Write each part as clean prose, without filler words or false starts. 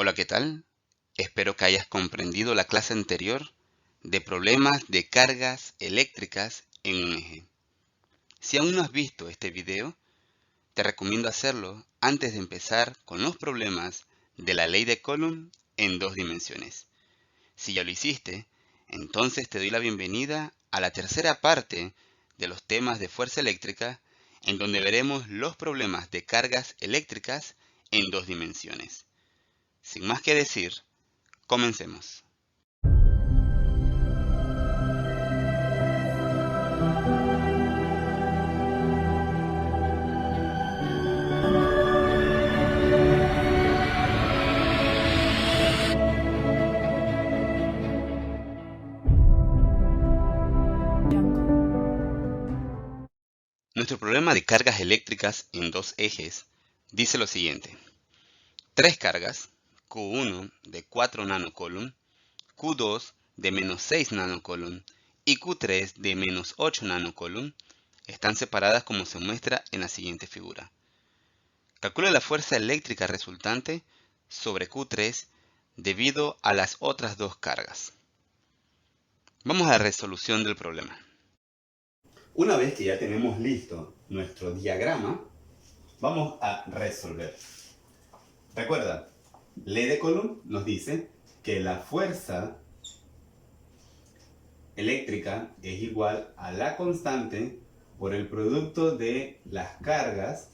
Hola, ¿qué tal? Espero que hayas comprendido la clase anterior de problemas de cargas eléctricas en un eje. Si aún no has visto este video, te recomiendo hacerlo antes de empezar con los problemas de la ley de Coulomb en dos dimensiones. Si ya lo hiciste, entonces te doy la bienvenida a la tercera parte de los temas de fuerza eléctrica, en donde veremos los problemas de cargas eléctricas en dos dimensiones. Sin más que decir, comencemos. Nuestro problema de cargas eléctricas en dos ejes dice lo siguiente. Tres cargas, Q1 de 4 nanocoulomb, Q2 de menos 6 nanocoulomb y Q3 de menos 8 nanocoulomb, están separadas como se muestra en la siguiente figura. Calcula la fuerza eléctrica resultante sobre Q3 debido a las otras dos cargas. Vamos a la resolución del problema. Una vez que ya tenemos listo nuestro diagrama, vamos a resolver. Recuerda, ley de Coulomb nos dice que la fuerza eléctrica es igual a la constante por el producto de las cargas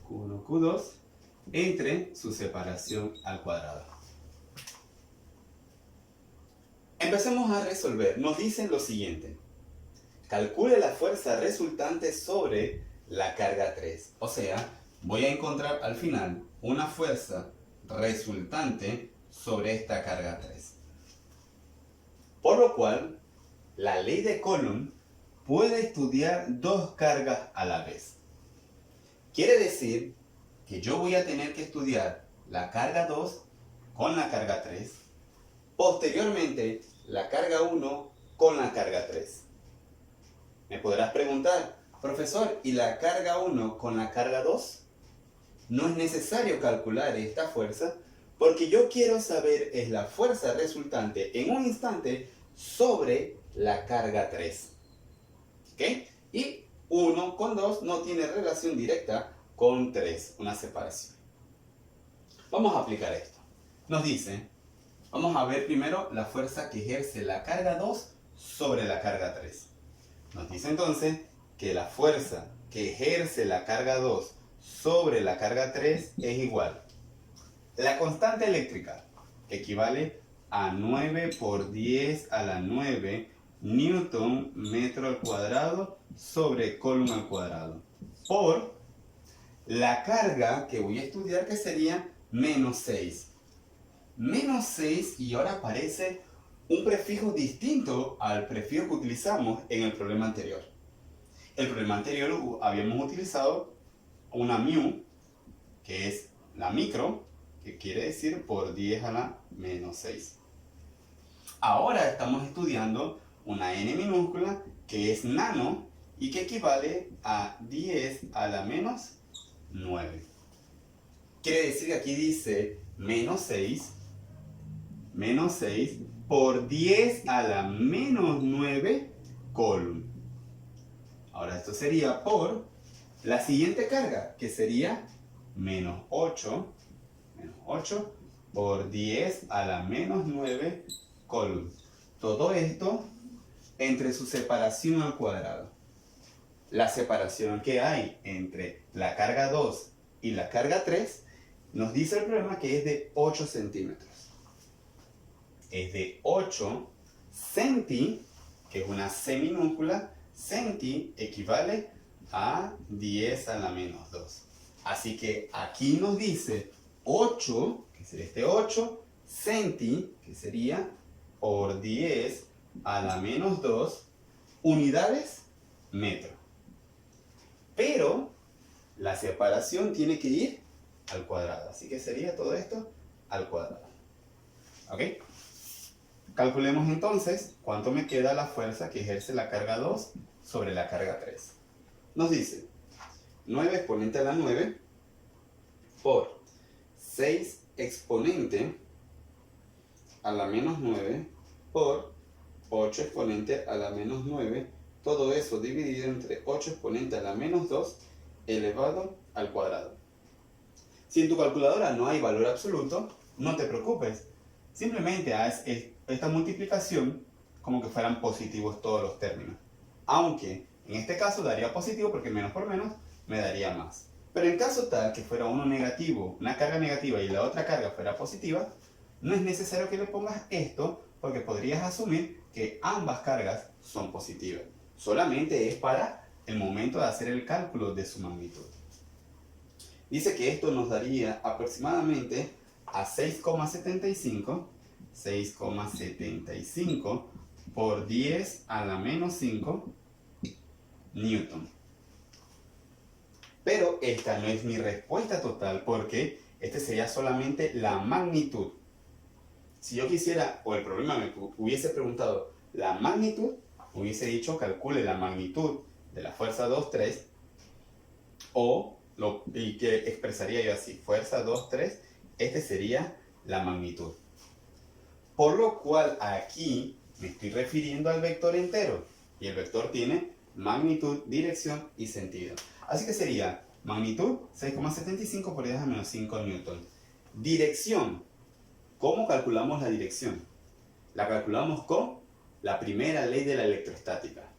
Q1, Q2 entre su separación al cuadrado. Empecemos a resolver. Nos dicen lo siguiente. Calcule la fuerza resultante sobre la carga 3. O sea, voy a encontrar al final una fuerza resultante sobre esta carga 3. Por lo cual, la ley de Coulomb puede estudiar dos cargas a la vez. Quiere decir que yo voy a tener que estudiar la carga 2 con la carga 3, posteriormente la carga 1 con la carga 3. Me podrás preguntar, profesor, ¿y la carga 1 con la carga 2? No es necesario calcular esta fuerza porque yo quiero saber es la fuerza resultante en un instante sobre la carga 3. ¿Ok? Y 1 con 2 no tiene relación directa con 3, una separación. Vamos a aplicar esto. Nos dice, vamos a ver primero la fuerza que ejerce la carga 2 sobre la carga 3. Nos dice entonces que la fuerza que ejerce la carga 2 sobre la carga 3 es igual. La constante eléctrica, que equivale a 9 por 10 a la 9 newton metro al cuadrado sobre coulomb al cuadrado, por la carga que voy a estudiar, que sería menos 6. Menos 6, y ahora aparece un prefijo distinto al prefijo que utilizamos en el problema anterior. El problema anterior habíamos utilizado una mu, que es la micro, que quiere decir por 10 a la menos 6. Ahora estamos estudiando una n minúscula, que es nano, y que equivale a 10 a la menos 9. Quiere decir que aquí dice menos 6 por 10 a la menos 9 coulomb. Ahora esto sería por la siguiente carga, que sería menos 8 por 10 a la menos 9 coulomb. Todo esto entre su separación al cuadrado. La separación que hay entre la carga 2 y la carga 3 nos dice el problema que es de 8 centímetros. Es de 8 centi, que es una C minúscula. Centi equivale a 10 a la menos 2. Así que aquí nos dice 8, que sería este 8, centi, que sería por 10 a la menos 2, unidades metro. Pero la separación tiene que ir al cuadrado. Así que sería todo esto al cuadrado. ¿Ok? Calculemos entonces cuánto me queda la fuerza que ejerce la carga 2 sobre la carga 3. Nos dice 9 exponente a la 9 por 6 exponente a la menos 9 por 8 exponente a la menos 9, todo eso dividido entre 8 exponente a la menos 2 elevado al cuadrado. Si en tu calculadora no hay valor absoluto, no te preocupes. Simplemente haz esta multiplicación como que fueran positivos todos los términos. Aunque en este caso daría positivo porque menos por menos me daría más. Pero en caso tal que fuera uno negativo, una carga negativa y la otra carga fuera positiva, no es necesario que le pongas esto porque podrías asumir que ambas cargas son positivas. Solamente es para el momento de hacer el cálculo de su magnitud. Dice que esto nos daría aproximadamente a 6,75 por 10 a la menos 5 newton. Pero esta no es mi respuesta total porque este sería solamente la magnitud. Si yo quisiera, o el problema me hubiese preguntado la magnitud, hubiese dicho calcule la magnitud de la fuerza 2,3 y que expresaría yo así, fuerza 2,3, este sería la magnitud. Por lo cual aquí me estoy refiriendo al vector entero y el vector tiene magnitud, dirección y sentido. Así que sería magnitud 6,75 por 10 a menos 5 newton. Dirección. ¿Cómo calculamos la dirección? La calculamos con la primera ley de la electrostática,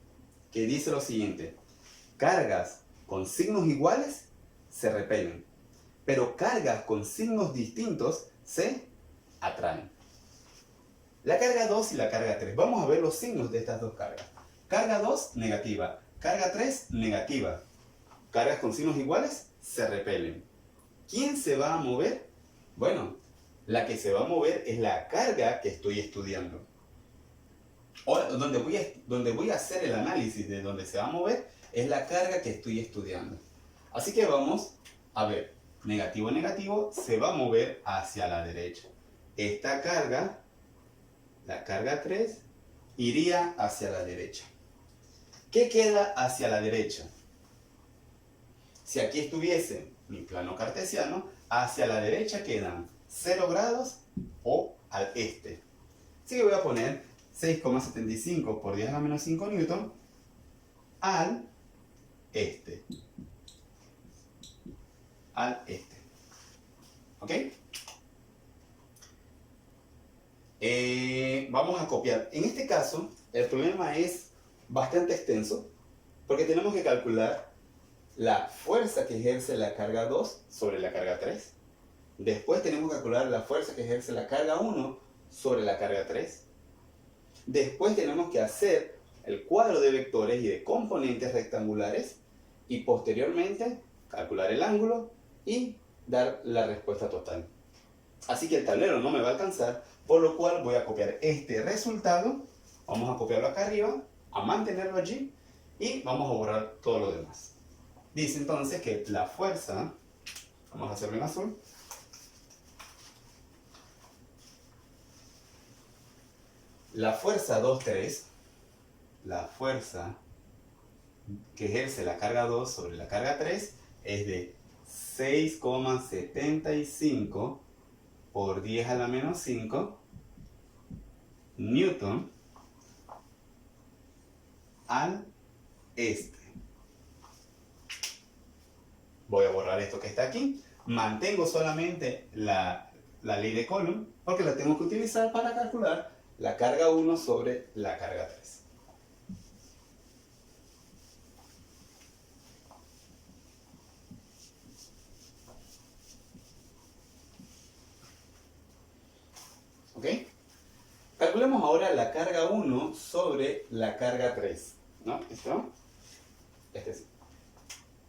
que dice lo siguiente: cargas con signos iguales se repelen, pero cargas con signos distintos se atraen. La carga 2 y la carga 3. Vamos a ver los signos de estas dos cargas. Carga 2, negativa. Carga 3, negativa. Cargas con signos iguales se repelen. ¿Quién se va a mover? Bueno, la que se va a mover es la carga que estoy estudiando. Ahora, donde voy a hacer el análisis de donde se va a mover es la carga que estoy estudiando. Así que vamos a ver. Negativo, negativo, se va a mover hacia la derecha. Esta carga, la carga 3, iría hacia la derecha. ¿Qué queda hacia la derecha? Si aquí estuviese mi plano cartesiano, hacia la derecha quedan 0 grados o al este. Así que voy a poner 6,75 por 10 a la menos 5 newton al este. Al este. ¿Ok? Vamos a copiar. En este caso, el problema es bastante extenso porque tenemos que calcular la fuerza que ejerce la carga 2 sobre la carga 3. Después tenemos que calcular la fuerza que ejerce la carga 1 sobre la carga 3. Después tenemos que hacer el cuadro de vectores y de componentes rectangulares y posteriormente calcular el ángulo y dar la respuesta total. Así que el tablero no me va a alcanzar, por lo cual voy a copiar este resultado, vamos a copiarlo acá arriba, a mantenerlo allí y vamos a borrar todo lo demás. Dice entonces que la fuerza, vamos a hacerlo en azul, la fuerza 2,3, la fuerza que ejerce la carga 2 sobre la carga 3 es de 6,75 por 10 a la menos 5 newton al este. Voy a borrar esto que está aquí. Mantengo solamente la ley de Coulomb porque la tengo que utilizar para calcular la carga 1 sobre la carga 3. ¿Ok? Calculemos ahora la carga 1 sobre la carga 3. ¿No? ¿Esto? Este sí.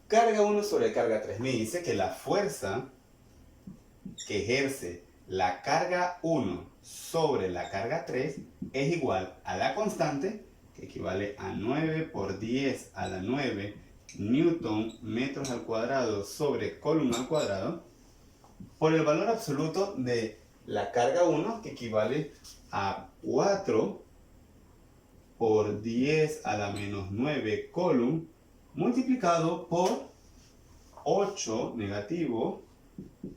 Carga 1 sobre carga 3. Me dice que la fuerza que ejerce la carga 1 sobre la carga 3 es igual a la constante, que equivale a 9 por 10 a la 9 newton metros al cuadrado sobre coulomb al cuadrado, por el valor absoluto de la carga 1, que equivale a 4 por 10 a la menos 9 coulomb multiplicado por 8 negativo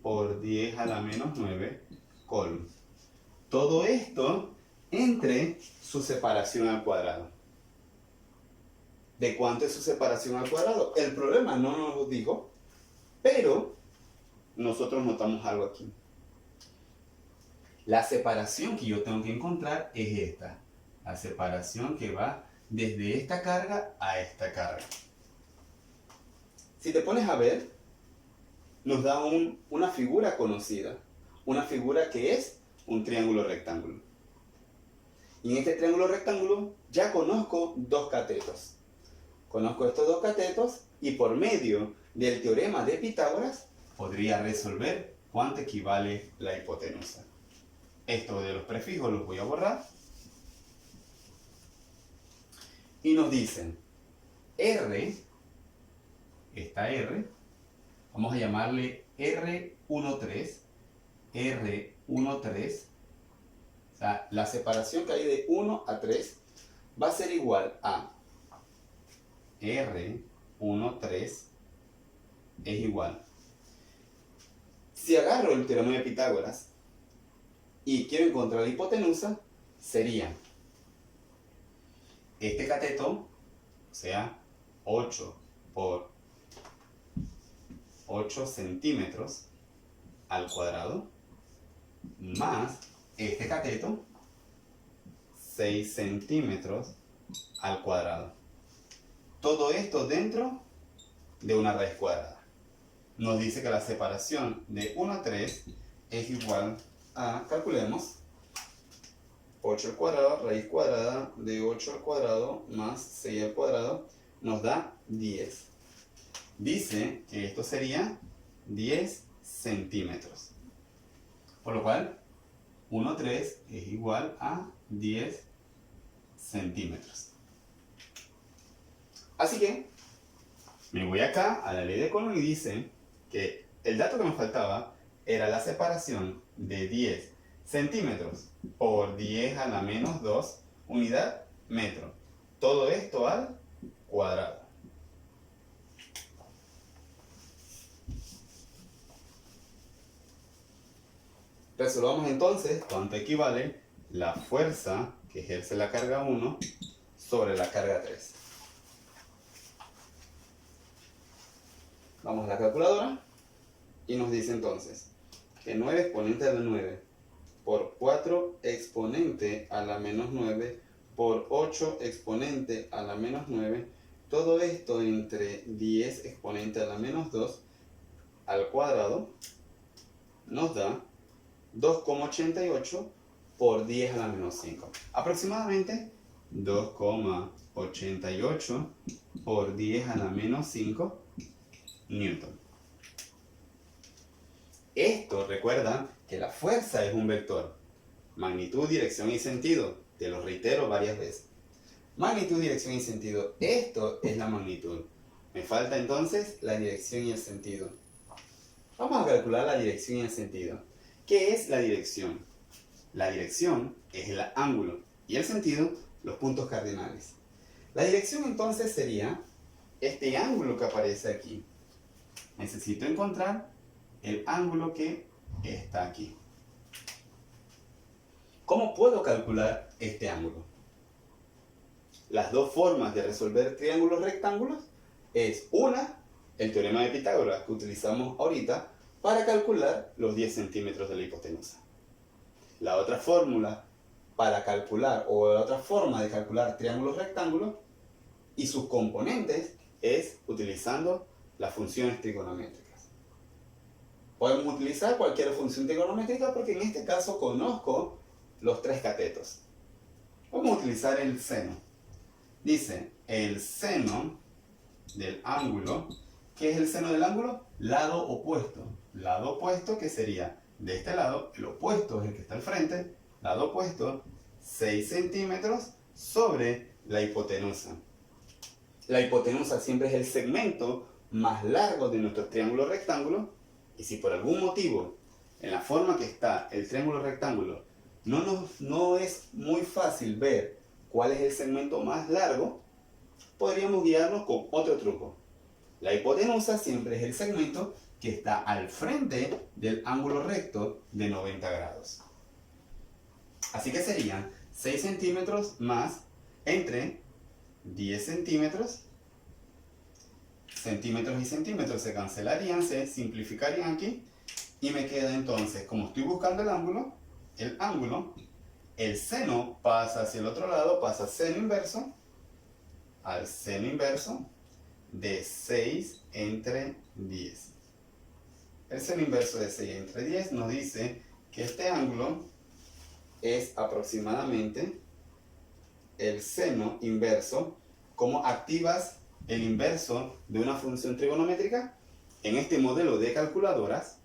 por 10 a la menos 9 coulomb. Todo esto entre su separación al cuadrado. ¿De cuánto es su separación al cuadrado? El problema no nos lo dijo, pero nosotros notamos algo aquí. La separación que yo tengo que encontrar es esta. La separación que va desde esta carga a esta carga. Si te pones a ver, nos da una figura conocida. Una figura que es un triángulo rectángulo. Y en este triángulo rectángulo ya conozco dos catetos. Conozco estos dos catetos y por medio del teorema de Pitágoras podría resolver cuánto equivale la hipotenusa. Esto de los prefijos los voy a borrar. Y nos dicen R, esta R, vamos a llamarle R13, R13, o sea, la separación que hay de 1 a 3 va a ser igual a R13 es igual. Si agarro el teorema de Pitágoras y quiero encontrar la hipotenusa, sería este cateto, o sea, 8 por 8 centímetros al cuadrado, más este cateto, 6 centímetros al cuadrado. Todo esto dentro de una raíz cuadrada. Nos dice que la separación de 1 a 3 es igual a, calculemos, 8 al cuadrado, raíz cuadrada de 8 al cuadrado más 6 al cuadrado, nos da 10. Dice que esto sería 10 centímetros. Por lo cual, 1,3 es igual a 10 centímetros. Así que, me voy acá a la ley de Coulomb y dice que el dato que me faltaba era la separación de 10 centímetros por 10 a la menos 2 unidad metro. Todo esto al cuadrado. Resolvamos entonces cuánto equivale la fuerza que ejerce la carga 1 sobre la carga 3. Vamos a la calculadora y nos dice entonces que 9 exponente a la 9 por 4 exponente a la menos 9 por 8 exponente a la menos 9, todo esto entre 10 exponente a la menos 2 al cuadrado nos da 2,88 por 10 a la menos 5. Aproximadamente 2,88 por 10 a la menos 5 Newton. Esto recuerda que la fuerza es un vector. Magnitud, dirección y sentido. Te lo reitero varias veces. Magnitud, dirección y sentido. Esto es la magnitud. Me falta entonces la dirección y el sentido. Vamos a calcular la dirección y el sentido. ¿Qué es la dirección? La dirección es el ángulo y el sentido los puntos cardinales. La dirección entonces sería este ángulo que aparece aquí. Necesito encontrar el ángulo que está aquí. ¿Cómo puedo calcular este ángulo? Las dos formas de resolver triángulos rectángulos es una, el teorema de Pitágoras que utilizamos ahorita para calcular los 10 centímetros de la hipotenusa. La otra fórmula para calcular, o la otra forma de calcular triángulos rectángulos y sus componentes es utilizando las funciones trigonométricas. Podemos utilizar cualquier función trigonométrica porque en este caso conozco los tres catetos. Vamos a utilizar el seno. Dice el seno del ángulo. ¿Qué es el seno del ángulo? Lado opuesto. Lado opuesto que sería de este lado, el opuesto es el que está al frente, lado opuesto, 6 centímetros sobre la hipotenusa. La hipotenusa siempre es el segmento más largo de nuestro triángulo rectángulo, y si por algún motivo, en la forma que está el triángulo rectángulo, no es muy fácil ver cuál es el segmento más largo, podríamos guiarnos con otro truco. La hipotenusa siempre es el segmento que está al frente del ángulo recto de 90 grados. Así que serían 6 centímetros más entre 10 centímetros. Centímetros y centímetros se cancelarían, se simplificarían aquí. Y me queda entonces, como estoy buscando el ángulo, el seno pasa hacia el otro lado, pasa seno inverso, al seno inverso de 6 entre 10. El seno inverso de 6 entre 10 nos dice que este ángulo es aproximadamente el seno inverso. ¿Cómo activas el inverso de una función trigonométrica? En este modelo de calculadoras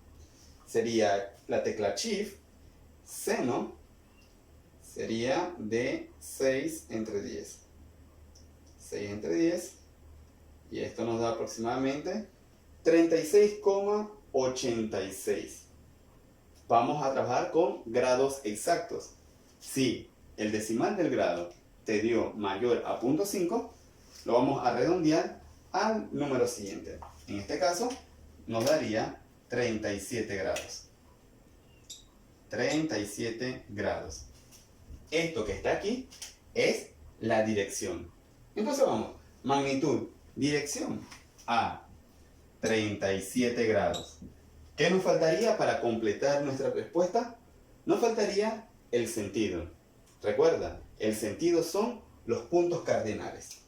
sería la tecla Shift, seno sería de 6 entre 10. 6 entre 10, y esto nos da aproximadamente 36,86. Vamos a trabajar con grados exactos. Si el decimal del grado te dio mayor a 0.5, lo vamos a redondear al número siguiente. En este caso, nos daría 37 grados. 37 grados. Esto que está aquí es la dirección. Entonces vamos, magnitud, dirección a 37 grados. ¿Qué nos faltaría para completar nuestra respuesta? Nos faltaría el sentido. Recuerda, el sentido son los puntos cardinales.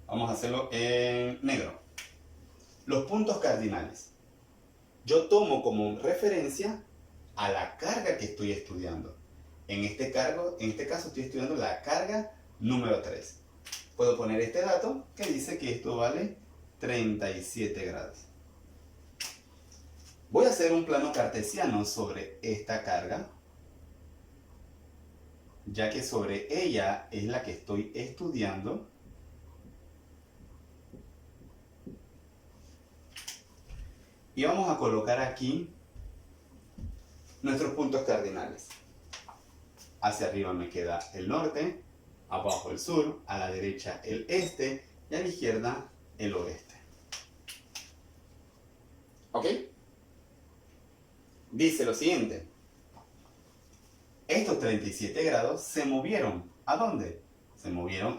Vamos a hacerlo en negro. Los puntos cardinales. Yo tomo como referencia a la carga que estoy estudiando. En este caso estoy estudiando la carga número 3. Puedo poner este dato que dice que esto vale 37 grados. Voy a hacer un plano cartesiano sobre esta carga, ya que sobre ella es la que estoy estudiando. Y vamos a colocar aquí nuestros puntos cardinales. Hacia arriba me queda el norte, abajo el sur, a la derecha el este y a la izquierda el oeste. ¿Ok? Dice lo siguiente. Estos 37 grados se movieron. ¿A dónde? Se movieron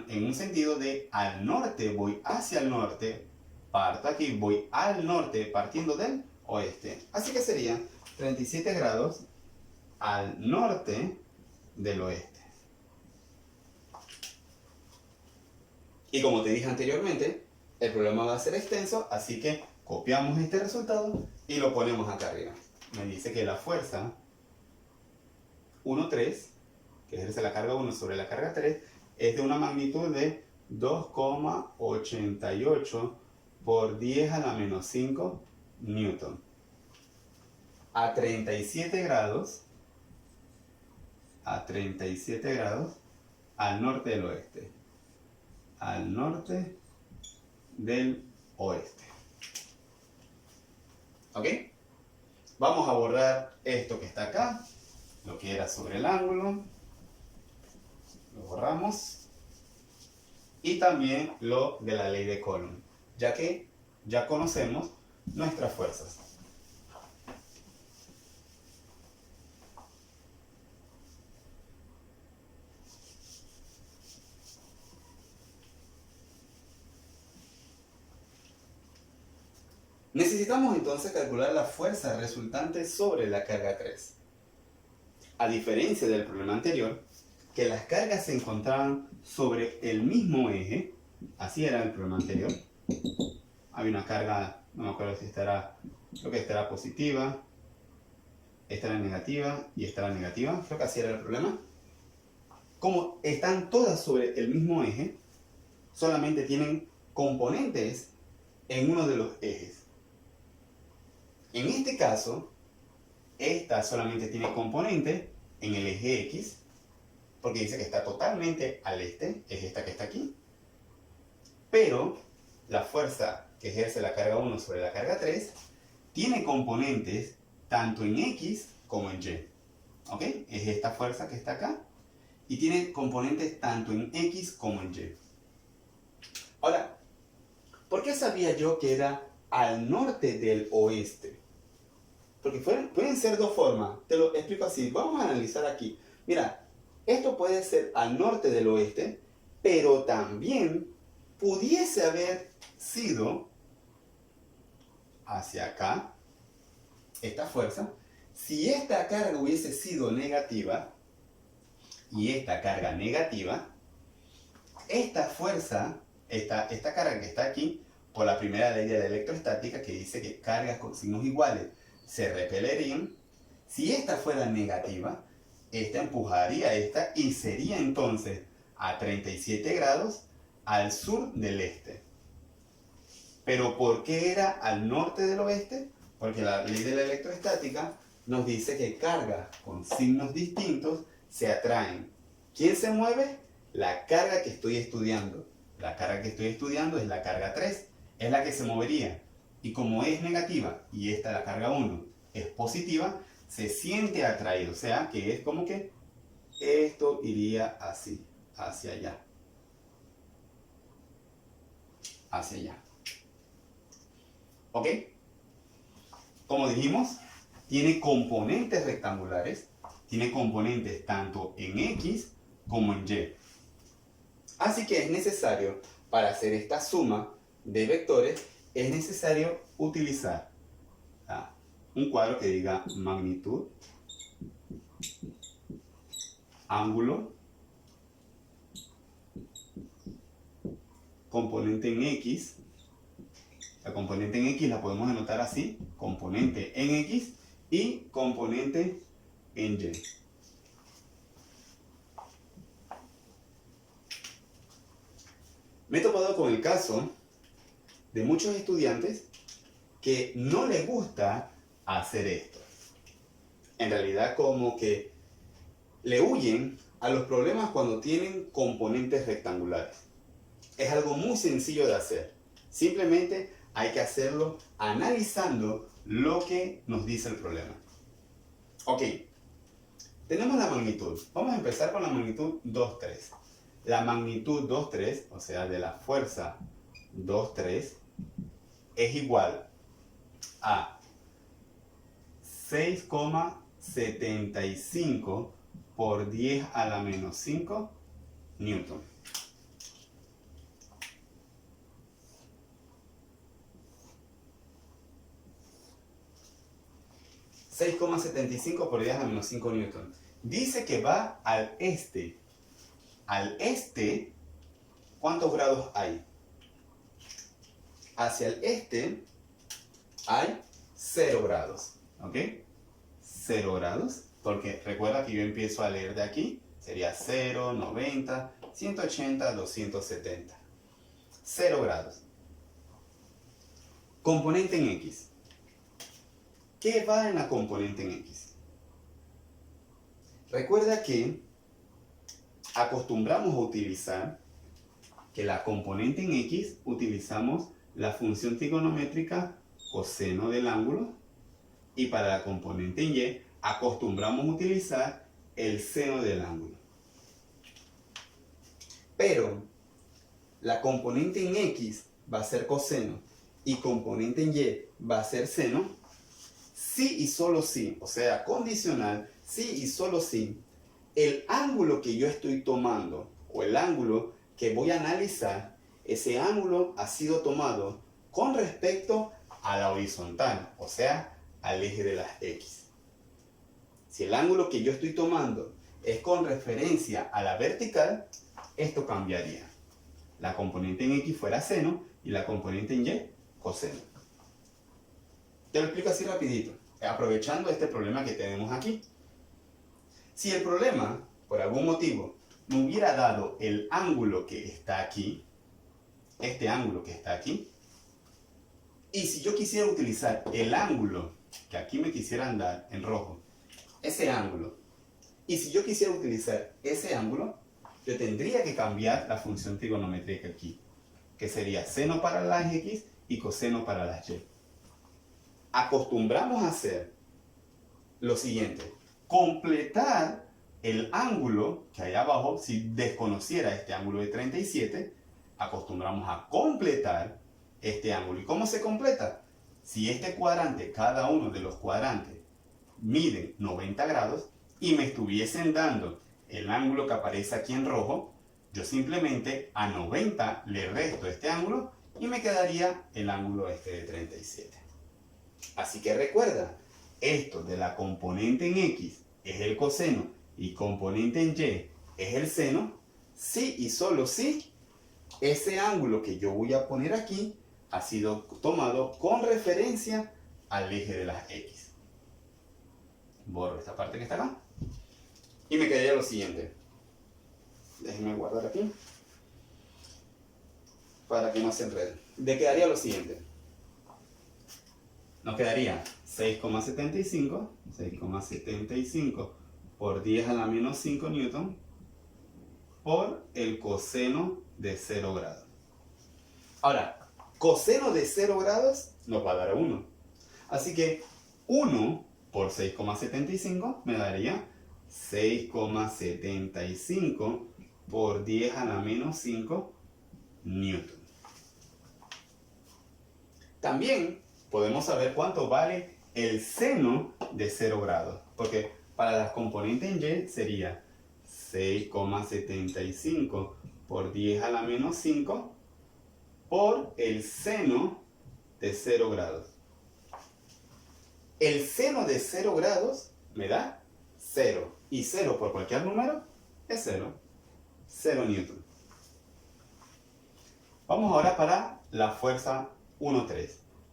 en un sentido de al norte, voy hacia el norte, parto aquí, voy al norte partiendo del oeste. Así que serían 37 grados al norte del oeste. Y como te dije anteriormente, el problema va a ser extenso, así que copiamos este resultado y lo ponemos acá arriba. Me dice que la fuerza 1,3, que ejerce la carga 1 sobre la carga 3, es de una magnitud de 2,88 por 10 a la menos 5 newton. A 37 grados, al norte del oeste. Al norte del oeste. ¿Ok? Vamos a borrar esto que está acá, lo que era sobre el ángulo. Lo borramos. Y también lo de la ley de Coulomb, ya que ya conocemos nuestras fuerzas. Necesitamos entonces calcular la fuerza resultante sobre la carga 3. A diferencia del problema anterior, que las cargas se encontraban sobre el mismo eje, así era el problema anterior. Había una carga, no me acuerdo si estará, creo que estará positiva, esta era negativa y esta era negativa, creo que así era el problema. Como están todas sobre el mismo eje, solamente tienen componentes en uno de los ejes. En este caso, esta solamente tiene componente en el eje X, porque dice que está totalmente al este, es esta que está aquí. Pero la fuerza que ejerce la carga 1 sobre la carga 3 tiene componentes tanto en X como en Y. ¿Ok? Es esta fuerza que está acá y tiene componentes tanto en X como en Y. Ahora, ¿Por qué sabía yo que era al norte del oeste? Porque pueden ser dos formas. Te lo explico así. Vamos a analizar aquí. Mira, esto puede ser al norte del oeste, pero también pudiese haber sido hacia acá, esta fuerza. Si esta carga hubiese sido negativa y esta carga negativa, esta fuerza, esta carga que está aquí, por la primera ley de la electrostática que dice que cargas con signos iguales se repelerían, si esta fuera negativa, esta empujaría a esta y sería entonces a 37 grados al sur del este. Pero ¿por qué era al norte del oeste? Porque la ley de la electrostática nos dice que cargas con signos distintos se atraen. ¿Quién se mueve? La carga que estoy estudiando. La carga que estoy estudiando es la carga 3, es la que se movería. Y como es negativa y esta, la carga 1, es positiva, se siente atraído. O sea, que es como que esto iría así, hacia allá. Hacia allá. ¿Ok? Como dijimos, tiene componentes rectangulares, tiene componentes tanto en X como en Y. Así que es necesario, para hacer esta suma de vectores, es necesario utilizar un cuadro que diga magnitud, ángulo, componente en X. La componente en X la podemos anotar así, componente en X y componente en Y. Me he topado con el caso de muchos estudiantes que no les gusta hacer esto. En realidad como que le huyen a los problemas cuando tienen componentes rectangulares. Es algo muy sencillo de hacer. Simplemente hay que hacerlo analizando lo que nos dice el problema. Ok, tenemos la magnitud. Vamos a empezar con la magnitud 2,3. La magnitud 2,3, o sea, de la fuerza 2,3, es igual a 6,75 por 10 a la menos 5 newton. ,75 por 10 a la menos 5 newton. Dice que va al este. Al este, ¿cuántos grados hay? Hacia el este hay 0 grados. ¿Ok? 0 grados. Porque recuerda que yo empiezo a leer de aquí. Sería 0, 90, 180, 270. 0 grados. Componente en X. ¿Qué va en la componente en X? Recuerda que acostumbramos a utilizar que la componente en X utilizamos la función trigonométrica coseno del ángulo y para la componente en Y acostumbramos a utilizar el seno del ángulo. Pero la componente en X va a ser coseno y componente en Y va a ser seno si y solo si, o sea, condicional, si y solo si el ángulo que yo estoy tomando o el ángulo que voy a analizar, ese ángulo ha sido tomado con respecto a la horizontal, o sea, al eje de las X. Si el ángulo que yo estoy tomando es con referencia a la vertical, esto cambiaría. La componente en X fuera seno y la componente en Y coseno. Te lo explico así rapidito, aprovechando este problema que tenemos aquí. Si el problema, por algún motivo, me hubiera dado el ángulo que está aquí, este ángulo que está aquí, y si yo quisiera utilizar el ángulo que aquí me quisieran dar en rojo, ese ángulo, y si yo quisiera utilizar ese ángulo, yo tendría que cambiar la función trigonométrica aquí, que sería seno para las X y coseno para las Y. Acostumbramos a hacer lo siguiente: completar el ángulo que hay abajo. Si desconociera este ángulo de 37, acostumbramos a completar este ángulo. ¿Y cómo se completa? Si este cuadrante, cada uno de los cuadrantes, mide 90 grados y me estuviesen dando el ángulo que aparece aquí en rojo, yo simplemente a 90 le resto este ángulo y me quedaría el ángulo este de 37. Así que recuerda, esto de la componente en X es el coseno y componente en Y es el seno, sí y solo si ese ángulo que yo voy a poner aquí ha sido tomado con referencia al eje de las X. Borro esta parte que está acá y me quedaría lo siguiente. Déjenme guardar aquí para que no se enrede. Me quedaría lo siguiente. Nos quedaría 6,75 por 10 a la menos 5 newton por el coseno de 0 grados. Ahora, coseno de 0 grados nos va a dar 1. Así que 1 por 6,75 me daría 6,75 por 10 a la menos 5 newton. También podemos saber cuánto vale el seno de 0 grados, porque para las componentes en Y sería 6,75 por 10 a la menos 5 por el seno de 0 grados. El seno de 0 grados me da 0, y 0 por cualquier número es 0. 0 newton. Vamos ahora para la fuerza 1,3.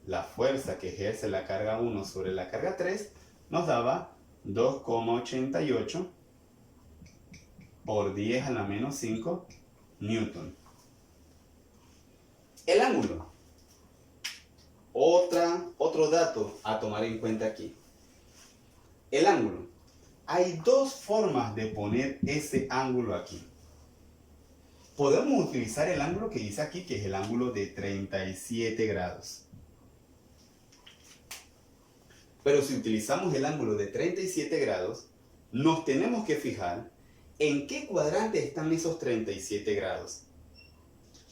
La fuerza que ejerce la carga 1 sobre la carga 3 nos daba 2,88 por 10 a la menos 5 newton. El ángulo. Otro dato a tomar en cuenta aquí. El ángulo. Hay dos formas de poner ese ángulo aquí. Podemos utilizar el ángulo que dice aquí, que es el ángulo de 37 grados. Pero si utilizamos el ángulo de 37 grados, nos tenemos que fijar en qué cuadrante están esos 37 grados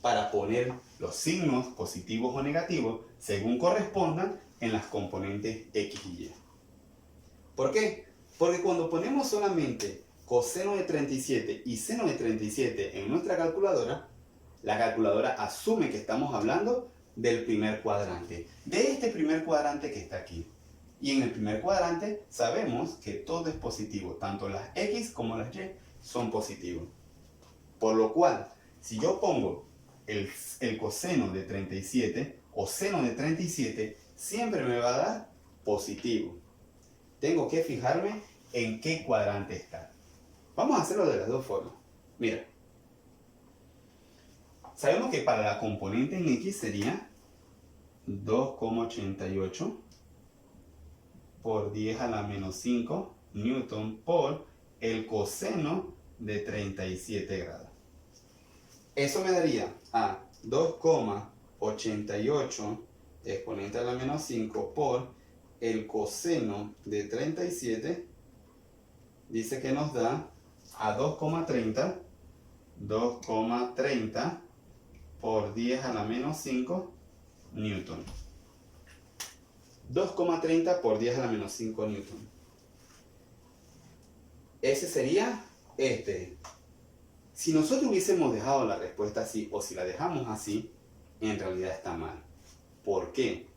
para poner los signos positivos o negativos según correspondan en las componentes X y Y. ¿Por qué? Porque cuando ponemos solamente coseno de 37 y seno de 37 en nuestra calculadora, la calculadora asume que estamos hablando del primer cuadrante, de este primer cuadrante que está aquí. Y en el primer cuadrante sabemos que todo es positivo, tanto las X como las Y son positivos. Por lo cual, si yo pongo el coseno de 37 o seno de 37, siempre me va a dar positivo. Tengo que fijarme en qué cuadrante está. Vamos a hacerlo de las dos formas. Mira, sabemos que para la componente en X sería 2,88 por 10 a la menos 5 newton por el coseno de 37 grados. Eso me daría a 2,88 exponente a la menos 5 por el coseno de 37, dice que nos da a 2,30 por 10 a la menos 5 newton. 2,30 por 10 a la menos 5 newton. Ese sería este. Si nosotros hubiésemos dejado la respuesta así, o si la dejamos así, en realidad está mal. ¿Por qué?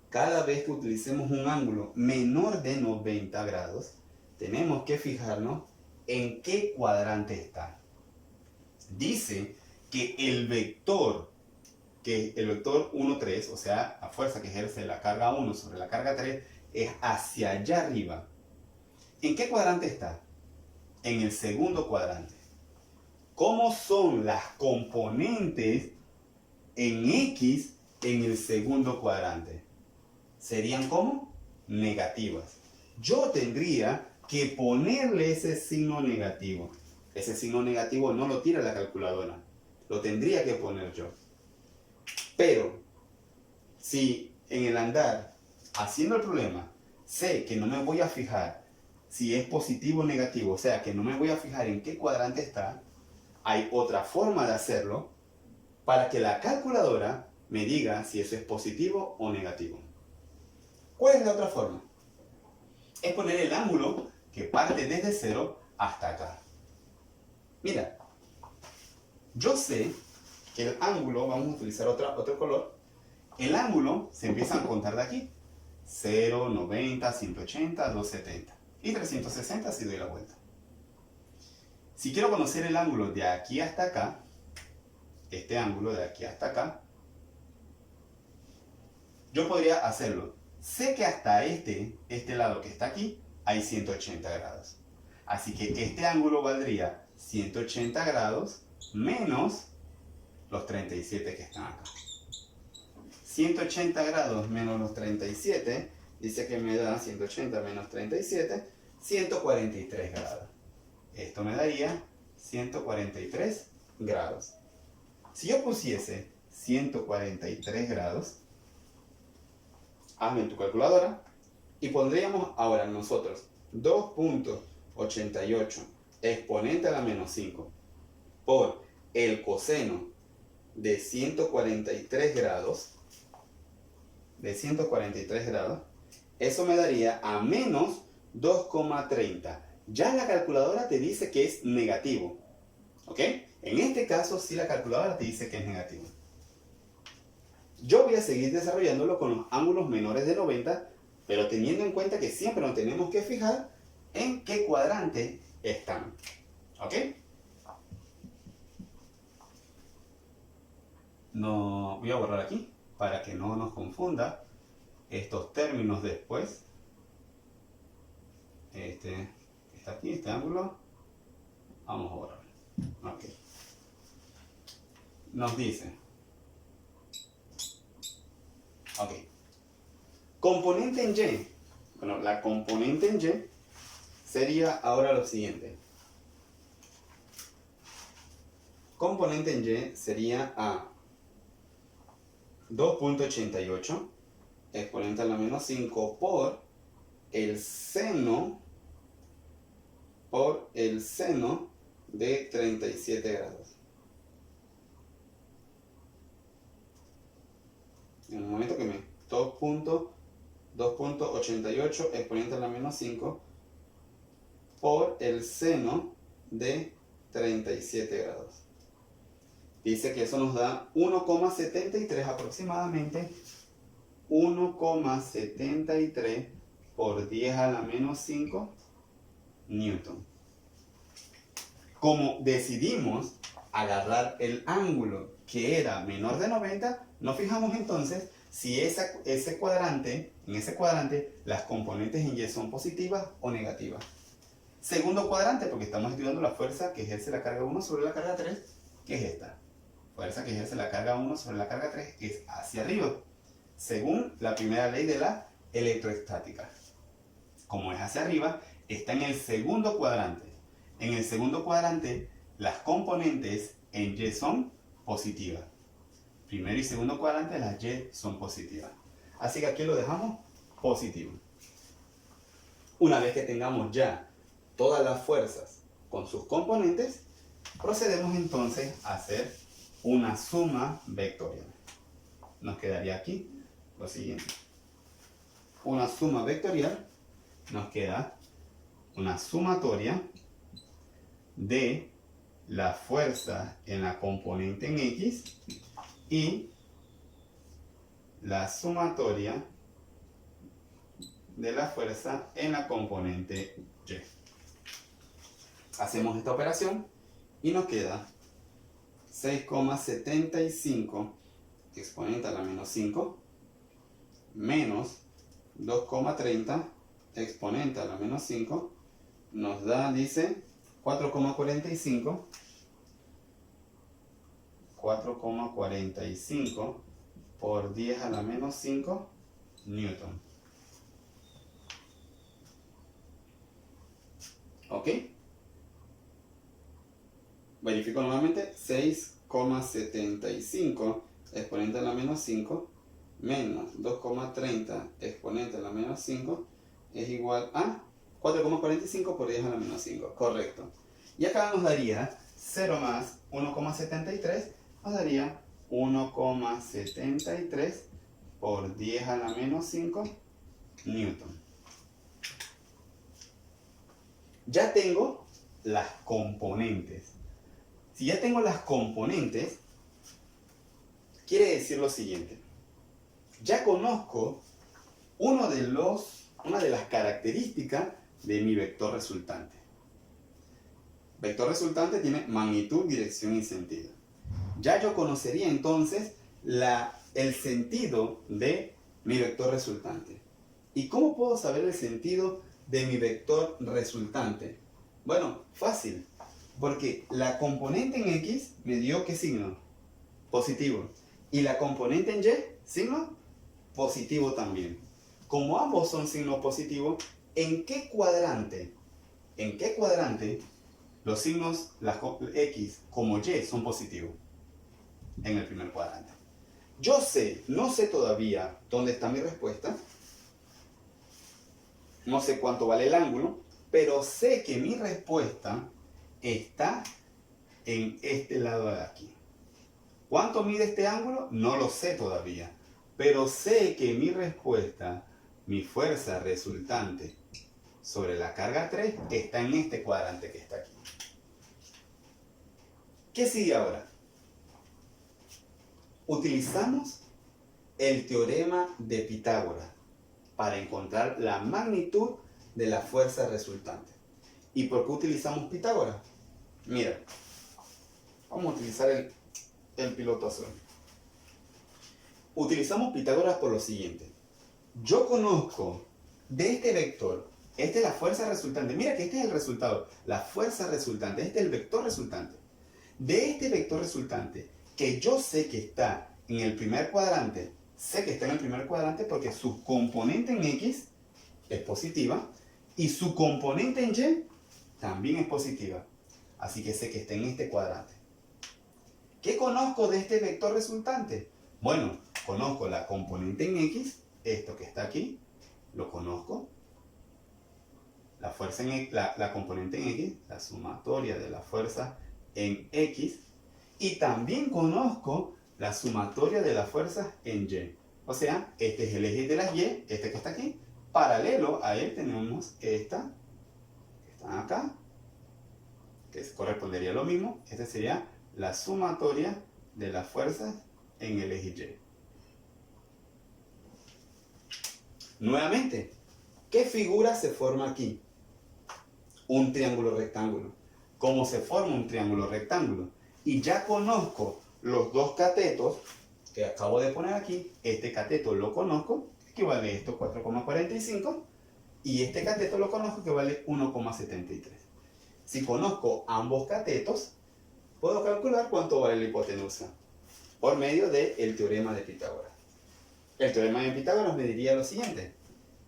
Cada vez que utilicemos un ángulo menor de 90 grados, tenemos que fijarnos en qué cuadrante está. Dice que el vector 1, 3, o sea, la fuerza que ejerce la carga 1 sobre la carga 3, es hacia allá arriba. ¿En qué cuadrante está? En el segundo cuadrante. ¿Cómo son las componentes en X en el segundo cuadrante? Serían como negativas. Yo tendría que ponerle ese signo negativo. Ese signo negativo no lo tira la calculadora. Lo tendría que poner yo. Pero, si en el andar, haciendo el problema, sé que no me voy a fijar si es positivo o negativo, o sea, que no me voy a fijar en qué cuadrante está, hay otra forma de hacerlo para que la calculadora me diga si eso es positivo o negativo. ¿Cuál es la otra forma? Es poner el ángulo que parte desde 0 hasta acá. Mira, yo sé que el ángulo, vamos a utilizar otro color, el ángulo se empieza a contar de aquí. 0, 90, 180, 270 y 360 si doy la vuelta. Si quiero conocer el ángulo de aquí hasta acá, este ángulo de aquí hasta acá, yo podría hacerlo. Sé que hasta este lado que está aquí, hay 180 grados. Así que este ángulo valdría 180 grados menos los 37 que están acá. 180 grados menos los 37, dice que me da 180 menos 37, 143 grados. Esto me daría 143 grados. Si yo pusiese 143 grados, hazlo en tu calculadora y pondríamos ahora nosotros 2.88 exponente a la menos 5 por el coseno de 143 grados, eso me daría a menos 2,30. Ya la calculadora te dice que es negativo, ¿ok? En este caso sí la calculadora te dice que es negativo. Yo voy a seguir desarrollándolo con los ángulos menores de 90, pero teniendo en cuenta que siempre nos tenemos que fijar en qué cuadrante están, ¿ok? No, voy a borrar aquí para que no nos confunda estos términos después. Está aquí, este ángulo. Vamos a borrar. Ok. Nos dice. Ok. Componente en Y. Bueno, la componente en Y sería ahora lo siguiente. Componente en Y sería a 2.88 exponente a la menos 5 por el seno de 37 grados. En el momento que me 2.88 exponente a la menos 5 por el seno de 37 grados. Dice que eso nos da 1,73 aproximadamente, 1,73 por 10 a la menos 5 newton. Como decidimos agarrar el ángulo que era menor de 90, nos fijamos entonces si en ese cuadrante las componentes en Y son positivas o negativas. Segundo cuadrante, porque estamos estudiando la fuerza que ejerce la carga 1 sobre la carga 3, que es esta. Fuerza que ejerce la carga 1 sobre la carga 3 es hacia arriba, según la primera ley de la electroestática. Como es hacia arriba, está en el segundo cuadrante. En el segundo cuadrante, las componentes en Y son positivas. Primero y segundo cuadrante, las Y son positivas. Así que aquí lo dejamos positivo. Una vez que tengamos ya todas las fuerzas con sus componentes, procedemos entonces a hacer una suma vectorial. Nos quedaría aquí lo siguiente. Una suma vectorial nos queda una sumatoria de la fuerza en la componente en X y la sumatoria de la fuerza en la componente Y. Hacemos esta operación y nos queda 6,75 exponente a la menos 5 menos 2,30 exponente a la menos 5 nos da, dice, 4,45 por 10 a la menos 5 newton. ¿Ok? Verifico nuevamente. 6,75 exponente a la menos 5 menos 2,30 exponente a la menos 5 es igual a 4,45 por 10 a la menos 5. Correcto. Y acá nos daría 0 más 1,73, nos daría 1,73 por 10 a la menos 5 newton. Ya tengo las componentes. Si ya tengo las componentes, quiere decir lo siguiente. Ya conozco una de las características de mi vector resultante. Vector resultante tiene magnitud, dirección y sentido. Ya yo conocería entonces el sentido de mi vector resultante. ¿Y cómo puedo saber el sentido de mi vector resultante? Bueno, fácil, porque la componente en X me dio ¿qué signo? Positivo. Y la componente en Y, signo positivo también. Como ambos son signos positivos, ¿en qué cuadrante? ¿En qué cuadrante los signos las X como Y son positivos? En el primer cuadrante. Yo sé, no sé todavía dónde está mi respuesta. No sé cuánto vale el ángulo, pero sé que mi respuesta está en este lado de aquí. ¿Cuánto mide este ángulo? No lo sé todavía, pero sé que mi respuesta, mi fuerza resultante sobre la carga 3 está en este cuadrante que está aquí. ¿Qué sigue ahora? Utilizamos el teorema de Pitágoras para encontrar la magnitud de la fuerza resultante. ¿Y por qué utilizamos Pitágoras? Mira, vamos a utilizar el piloto azul. Utilizamos Pitágoras por lo siguiente. Yo conozco de este vector, esta es la fuerza resultante. Mira que este es el resultado, la fuerza resultante, este es el vector resultante. De este vector resultante, que yo sé que está en el primer cuadrante, sé que está en el primer cuadrante porque su componente en X es positiva y su componente en Y también es positiva. Así que sé que está en este cuadrante. ¿Qué conozco de este vector resultante? Bueno, conozco la componente en X, esto que está aquí, lo conozco. La fuerza en X, la componente en X, la sumatoria de la fuerza en X, y también conozco la sumatoria de las fuerzas en Y. O sea, este es el eje de las Y, este que está aquí. Paralelo a él tenemos esta, que está acá, que correspondería a lo mismo. Esta sería la sumatoria de las fuerzas en el eje Y. Nuevamente, ¿qué figura se forma aquí? Un triángulo rectángulo. ¿Cómo se forma un triángulo rectángulo? Y ya conozco los dos catetos que acabo de poner aquí. Este cateto lo conozco, que vale esto 4,45. Y este cateto lo conozco, que vale 1,73. Si conozco ambos catetos, puedo calcular cuánto vale la hipotenusa por medio del teorema de Pitágoras. El teorema de Pitágoras me diría lo siguiente,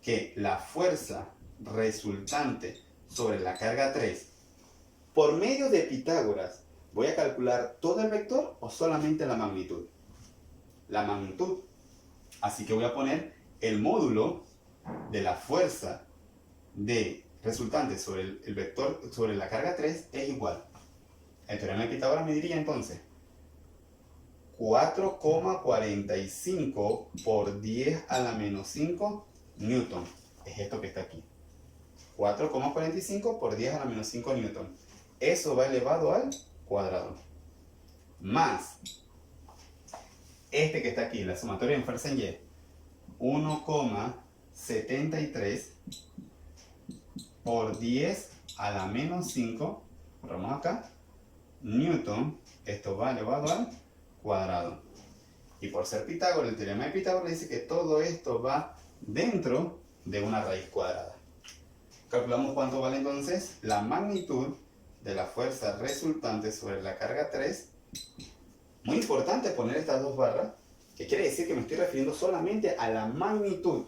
que la fuerza resultante sobre la carga 3, por medio de Pitágoras, ¿voy a calcular todo el vector o solamente la magnitud? La magnitud. Así que voy a poner el módulo de la fuerza de resultante sobre el vector sobre la carga 3 es igual. El teorema de Pitágoras me diría entonces 4,45 por 10 a la menos 5 newton. Es esto que está aquí. 4,45 por 10 a la menos 5 newton. Eso va elevado al cuadrado. Más este que está aquí, la sumatoria en fuerza en Y. 1,73 por 10 a la menos 5. Borramos acá. Newton. Esto va elevado al cuadrado. Y por ser Pitágoras, el teorema de Pitágoras dice que todo esto va dentro de una raíz cuadrada. Calculamos cuánto vale entonces la magnitud de la fuerza resultante sobre la carga 3. Muy importante poner estas dos barras, que quiere decir que me estoy refiriendo solamente a la magnitud,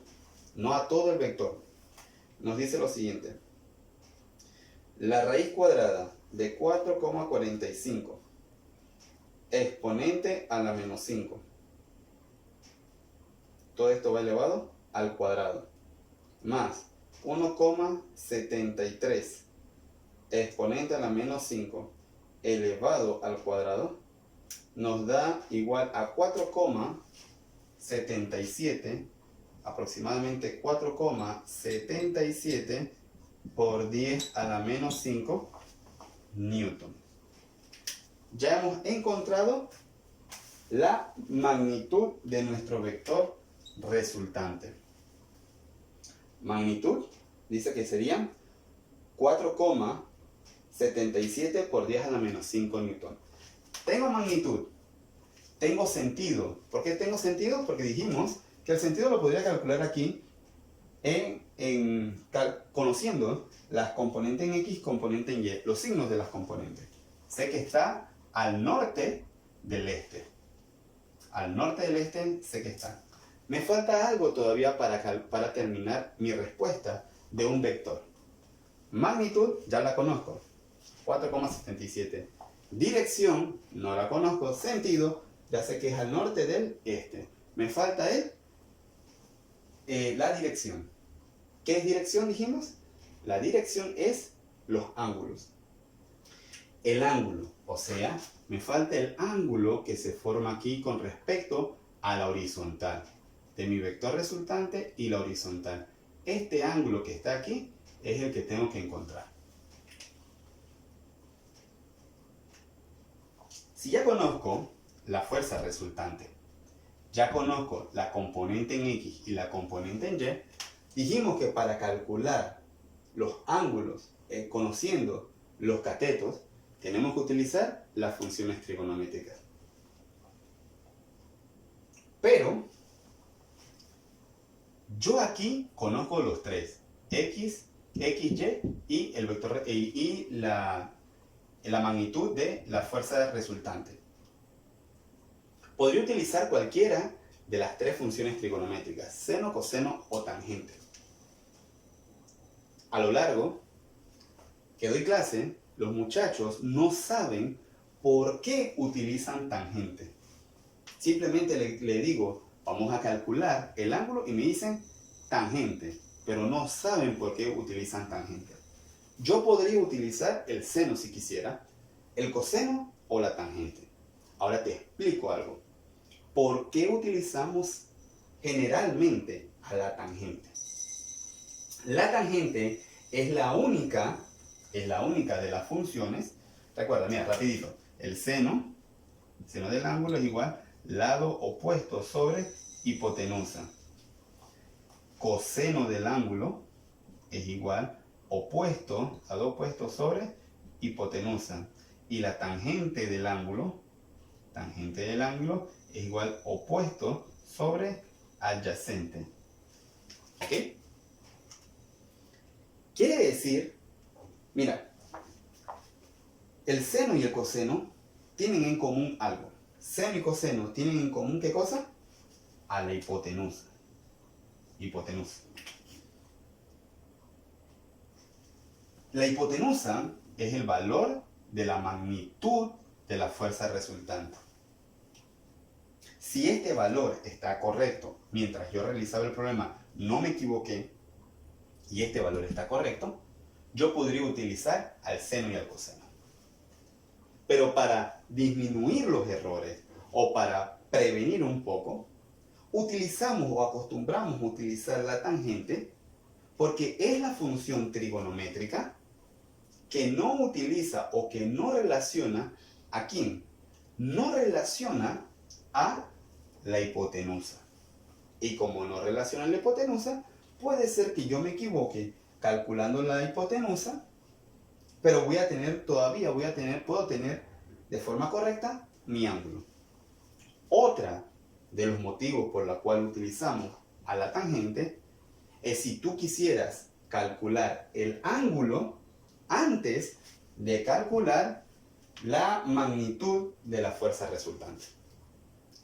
no a todo el vector. Nos dice lo siguiente. La raíz cuadrada de 4,45 exponente a la menos 5. Todo esto va elevado al cuadrado. Más 1,73 exponente a la menos 5 elevado al cuadrado. nos da igual a 4,77, aproximadamente 4,77 por 10 a la menos 5 newton. Ya hemos encontrado la magnitud de nuestro vector resultante. Magnitud dice que serían 4,77 por 10 a la menos 5 newton. Tengo magnitud, tengo sentido. ¿Por qué tengo sentido? Porque dijimos que el sentido lo podría calcular aquí conociendo las componentes en X, componente en Y, los signos de las componentes. Sé que está al norte del este. Al norte del este sé que está. Me falta algo todavía para terminar mi respuesta de un vector. Magnitud ya la conozco, 4,77. Dirección no la conozco. Sentido ya sé que es al norte del este. Me falta la dirección. ¿Qué es dirección, dijimos? La dirección es los ángulos. El ángulo, o sea, me falta el ángulo que se forma aquí con respecto a la horizontal, de mi vector resultante y la horizontal. Este ángulo que está aquí es el que tengo que encontrar. Si ya conozco la fuerza resultante, ya conozco la componente en X y la componente en Y, dijimos que para calcular los ángulos, conociendo los catetos, tenemos que utilizar las funciones trigonométricas. Pero yo aquí conozco los tres, X, XY y el vector y la magnitud de la fuerza resultante. Podría utilizar cualquiera de las tres funciones trigonométricas, seno, coseno o tangente. A lo largo que doy clase, los muchachos no saben por qué utilizan tangente. Simplemente le digo, vamos a calcular el ángulo y me dicen tangente, pero no saben por qué utilizan tangente. Yo podría utilizar el seno si quisiera, el coseno o la tangente. Ahora te explico algo. ¿Por qué utilizamos generalmente a la tangente? La tangente es la única de las funciones. Recuerda, mira, rapidito. El seno del ángulo es igual lado opuesto sobre hipotenusa. Coseno del ángulo es igual lado opuesto sobre hipotenusa. Y la tangente del ángulo es igual opuesto sobre adyacente. ¿Ok? Quiere decir, mira, el seno y el coseno tienen en común algo. Seno y coseno tienen en común, ¿qué cosa? A la hipotenusa. La hipotenusa es el valor de la magnitud de la fuerza resultante. Si este valor está correcto, mientras yo realizaba el problema no me equivoqué, y este valor está correcto, yo podría utilizar al seno y al coseno. Pero para disminuir los errores o para prevenir un poco, utilizamos o acostumbramos a utilizar la tangente porque es la función trigonométrica que no utiliza o que no relaciona ¿a quién? No relaciona a la hipotenusa. Y como no relaciona la hipotenusa, puede ser que yo me equivoque calculando la hipotenusa, pero puedo tener de forma correcta mi ángulo. Otra de los motivos por la cual utilizamos a la tangente es si tú quisieras calcular el ángulo antes de calcular la magnitud de la fuerza resultante.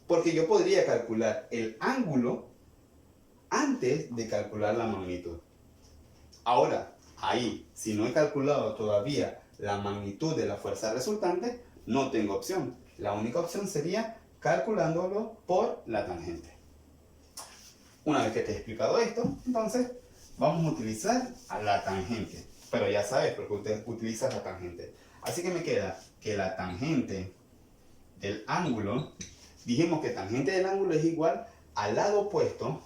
Porque yo podría calcular el ángulo antes de calcular la magnitud. Ahora, ahí, si no he calculado todavía la magnitud de la fuerza resultante, no tengo opción. La única opción sería calculándolo por la tangente. Una vez que te he explicado esto, entonces vamos a utilizar a la tangente. Pero ya sabes por qué utilizas la tangente. Así que me queda que la tangente el ángulo, dijimos que tangente del ángulo es igual al lado opuesto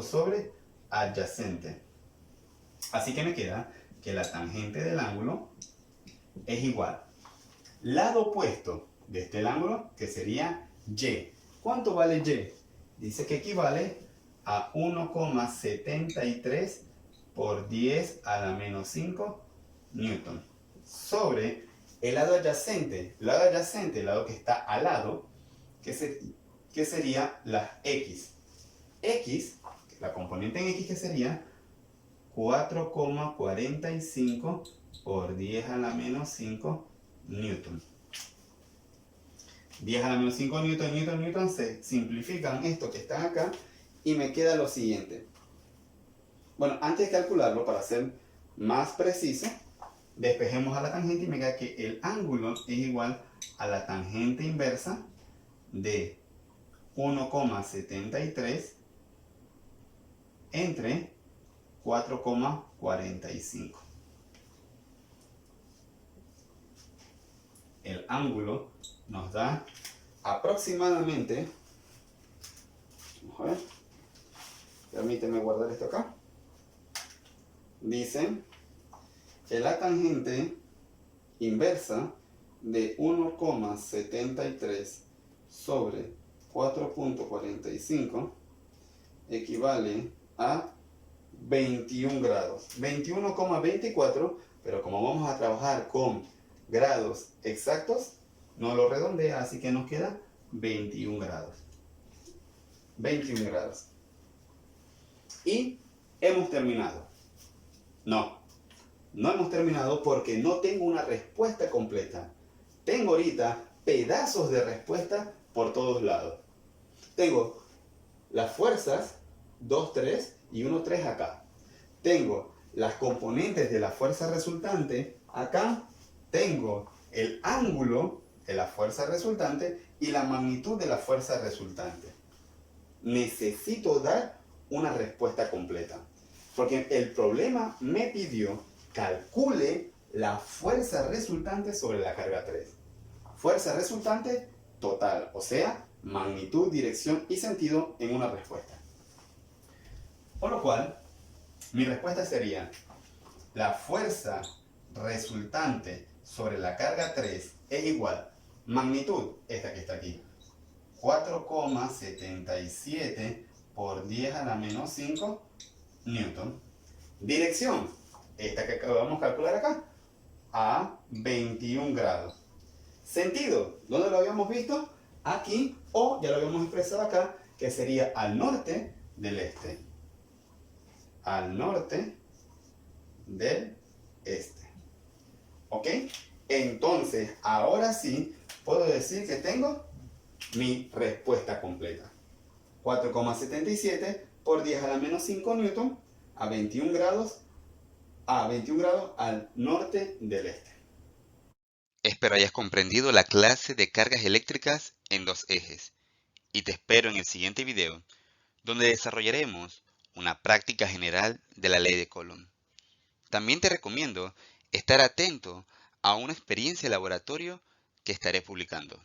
sobre adyacente. Así que me queda que la tangente del ángulo es igual. Lado opuesto de este ángulo, que sería y. ¿Cuánto vale y? Dice que equivale a 1,73 por 10 a la menos 5 newton. Sobre el lado adyacente, el lado que está al lado, que sería la x. X, la componente en x, que sería 4,45 por 10 a la menos 5 newton. 10 a la menos 5 newton, se simplifican estos que están acá y me queda lo siguiente. Bueno, antes de calcularlo, para ser más preciso, despejemos a la tangente y me queda que el ángulo es igual a la tangente inversa de 1,73 entre 4,45. El ángulo nos da aproximadamente, vamos a ver, permíteme guardar esto acá, dice que la tangente inversa de 1,73 sobre 4,45 equivale a 21 grados. 21,24, pero como vamos a trabajar con grados exactos, no lo redondea, así que nos queda 21 grados. 21 grados. Y hemos terminado. No hemos terminado porque no tengo una respuesta completa. Tengo ahorita pedazos de respuesta por todos lados. Tengo las fuerzas 2, 3 y 1, 3 acá. Tengo las componentes de la fuerza resultante acá. Tengo el ángulo de la fuerza resultante y la magnitud de la fuerza resultante. Necesito dar una respuesta completa, porque el problema me pidió calcule la fuerza resultante sobre la carga 3. Fuerza resultante total, o sea, magnitud, dirección y sentido en una respuesta. Por lo cual, mi respuesta sería la fuerza resultante sobre la carga 3 es igual, magnitud, esta que está aquí, 4,77 por 10 a la menos 5 newton. Dirección, esta que acabamos de calcular acá, a 21 grados. Sentido, ¿dónde lo habíamos visto? Aquí, o ya lo habíamos expresado acá, que sería al norte del este. Al norte del este. ¿Ok? Entonces, ahora sí, puedo decir que tengo mi respuesta completa. 4,77 por 10 a la menos 5 newton a 21 grados al norte del este. Espero hayas comprendido la clase de cargas eléctricas en dos ejes y te espero en el siguiente video donde desarrollaremos una práctica general de la ley de Coulomb. También te recomiendo estar atento a una experiencia de laboratorio que estaré publicando.